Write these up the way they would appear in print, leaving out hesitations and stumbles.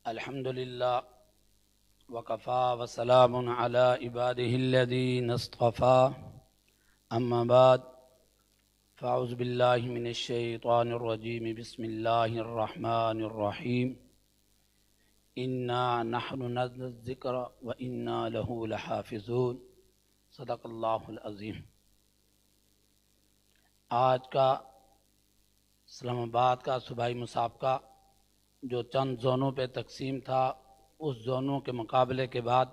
الحمدللہ وکفا وسلام علی عبادہ الذین اصطفا اما بعد فاعوذ باللہ من الشیطان الرجیم بسم اللہ الرحمن الرحیم انا نحن نزلنا الذکر وانا لہ لحافظون صدق اللہ العظیم۔ آج کا اسلام آباد کا صوبائی مسابقہ جو چند زونوں پہ تقسیم تھا، اس زونوں کے مقابلے کے بعد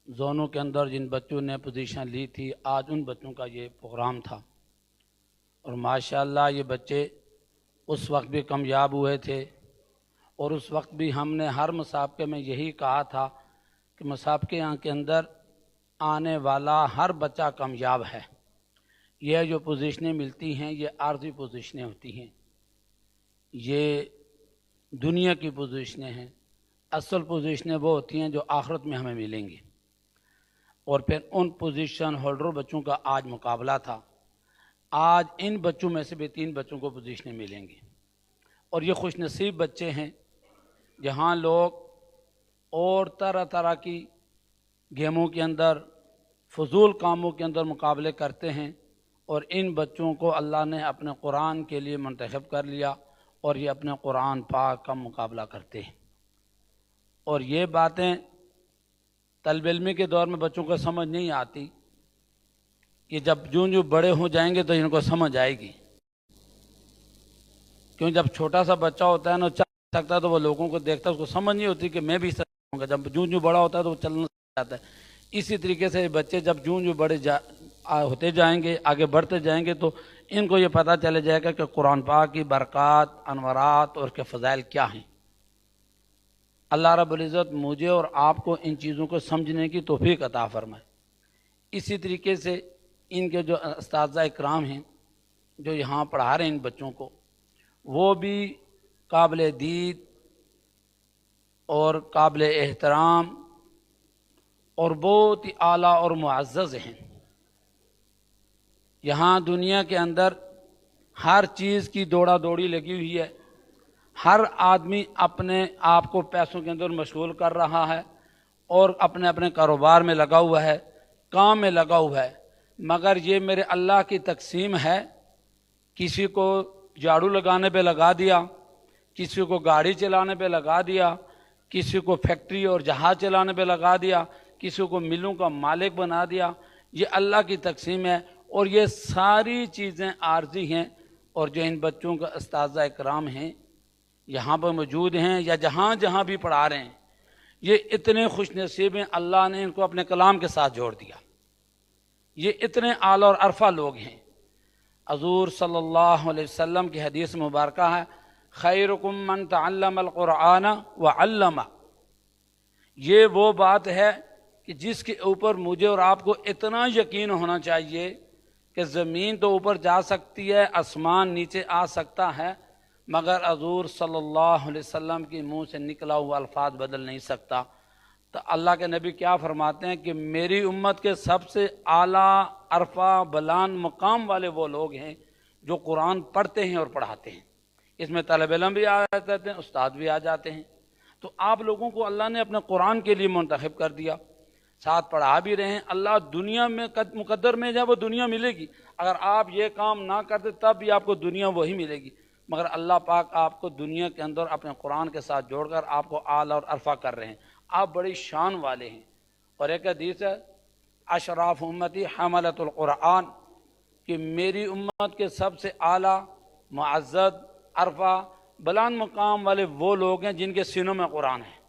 زونوں کے اندر جن بچوں نے پوزیشن لی تھی، آج ان بچوں کا یہ پروگرام تھا اور ماشاءاللہ یہ بچے اس وقت بھی کامیاب ہوئے تھے اور اس وقت بھی ہم نے ہر مسابقے میں یہی کہا تھا کہ مسابقے کے اندر آنے والا ہر بچہ کامیاب ہے۔ یہ جو پوزیشنیں ملتی ہیں یہ عارضی پوزیشنیں ہوتی ہیں، یہ دنیا کی پوزیشنیں ہیں، اصل پوزیشنیں وہ ہوتی ہیں جو آخرت میں ہمیں ملیں گی۔ اور پھر ان پوزیشن ہولڈر بچوں کا آج مقابلہ تھا۔ آج ان بچوں میں سے بھی 3 بچوں کو پوزیشنیں ملیں گی اور یہ خوش نصیب بچے ہیں جہاں لوگ اور طرح طرح کی گیموں کے اندر، فضول کاموں کے اندر مقابلے کرتے ہیں، اور ان بچوں کو اللہ نے اپنے قرآن کے لیے منتخب کر لیا اور یہ اپنے قرآن پاک کا مقابلہ کرتے ہیں۔ اور یہ باتیں طالب علمی کے دور میں بچوں کو سمجھ نہیں آتی کہ جب جو بڑے ہو جائیں گے تو ان کو سمجھ آئے گی، کیوں جب چھوٹا سا بچہ ہوتا ہے نا چل سکتا ہے تو وہ لوگوں کو دیکھتا ہے، اس کو سمجھ نہیں ہوتی کہ میں بھی سکوں گا۔ جب جو بڑا ہوتا ہے تو وہ چلنا جاتا ہے۔ اسی طریقے سے بچے جب جو بڑے ہوتے جائیں گے، آگے بڑھتے جائیں گے، تو ان کو یہ پتہ چلے جائے گا کہ قرآن پاک کی برکات، انوارات اور کے فضائل کیا ہیں۔ اللہ رب العزت مجھے اور آپ کو ان چیزوں کو سمجھنے کی توفیق عطا فرمائے۔ اسی طریقے سے ان کے جو اساتذہ اکرام ہیں جو یہاں پڑھا رہے ہیں ان بچوں کو، وہ بھی قابل دید اور قابل احترام اور بہت ہی اعلیٰ اور معزز ہیں۔ یہاں دنیا کے اندر ہر چیز کی دوڑا دوڑی لگی ہوئی ہے، ہر آدمی اپنے آپ کو پیسوں کے اندر مشغول کر رہا ہے اور اپنے اپنے کاروبار میں لگا ہوا ہے، کام میں لگا ہوا ہے، مگر یہ میرے اللہ کی تقسیم ہے۔ کسی کو جھاڑو لگانے پہ لگا دیا، کسی کو گاڑی چلانے پہ لگا دیا، کسی کو فیکٹری اور جہاز چلانے پہ لگا دیا، کسی کو ملوں کا مالک بنا دیا۔ یہ اللہ کی تقسیم ہے اور یہ ساری چیزیں عارضی ہیں۔ اور جو ان بچوں کا اساتذہ اکرام ہیں یہاں پر موجود ہیں یا جہاں جہاں بھی پڑھا رہے ہیں، یہ اتنے خوش نصیب ہیں، اللہ نے ان کو اپنے کلام کے ساتھ جوڑ دیا۔ یہ اتنے اعلیٰ اور عرفہ لوگ ہیں۔ حضور صلی اللہ علیہ وسلم کی حدیث مبارکہ ہے، خیرکم من تعلم القرآن وعلمہ۔ یہ وہ بات ہے کہ جس کے اوپر مجھے اور آپ کو اتنا یقین ہونا چاہیے کہ زمین تو اوپر جا سکتی ہے، آسمان نیچے آ سکتا ہے، مگر حضور صلی اللہ علیہ وسلم کے منہ سے نکلا ہوا الفاظ بدل نہیں سکتا۔ تو اللہ کے نبی کیا فرماتے ہیں کہ میری امت کے سب سے اعلیٰ عرفہ بلند مقام والے وہ لوگ ہیں جو قرآن پڑھتے ہیں اور پڑھاتے ہیں۔ اس میں طالب علم بھی آ جاتے ہیں، استاد بھی آ جاتے ہیں۔ تو آپ لوگوں کو اللہ نے اپنے قرآن کے لیے منتخب کر دیا، ساتھ پڑھا بھی رہے ہیں۔ اللہ دنیا میں مقدر میں جب وہ دنیا ملے گی، اگر آپ یہ کام نہ کرتے تب بھی آپ کو دنیا وہی ملے گی، مگر اللہ پاک آپ کو دنیا کے اندر اپنے قرآن کے ساتھ جوڑ کر آپ کو اعلیٰ اور عرفہ کر رہے ہیں۔ آپ بڑی شان والے ہیں۔ اور ایک حدیث ہے، اشراف امتی حملۃ القرآن، کہ میری امت کے سب سے اعلیٰ معزز عرفہ بلند مقام والے وہ لوگ ہیں جن کے سینوں میں قرآن ہے۔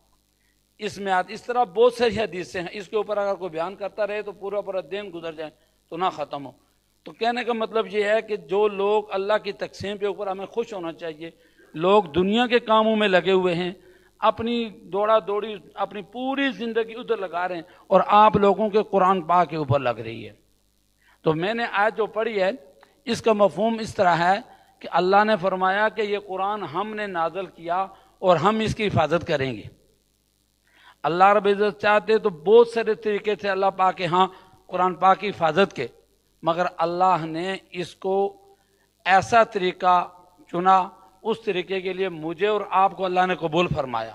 اس میں اس طرح بہت ساری حدیثیں ہیں، اس کے اوپر اگر کوئی بیان کرتا رہے تو پورا دن گزر جائے تو نہ ختم ہو۔ تو کہنے کا مطلب یہ ہے کہ جو لوگ اللہ کی تقسیم کے اوپر ہمیں خوش ہونا چاہیے، لوگ دنیا کے کاموں میں لگے ہوئے ہیں، اپنی دوڑا دوڑی اپنی پوری زندگی ادھر لگا رہے ہیں، اور آپ لوگوں کے قرآن پاک کے اوپر لگ رہی ہے۔ تو میں نے آیت جو پڑھی ہے اس کا مفہوم اس طرح ہے کہ اللہ نے فرمایا کہ یہ قرآن ہم نے نازل کیا اور ہم اس کی حفاظت کریں گے۔ اللہ رب العزت چاہتے تو بہت سارے طریقے سے اللہ پاک کے ہاں قرآن پاک کی حفاظت کے، مگر اللہ نے اس کو ایسا طریقہ چنا، اس طریقے کے لیے مجھے اور آپ کو اللہ نے قبول فرمایا۔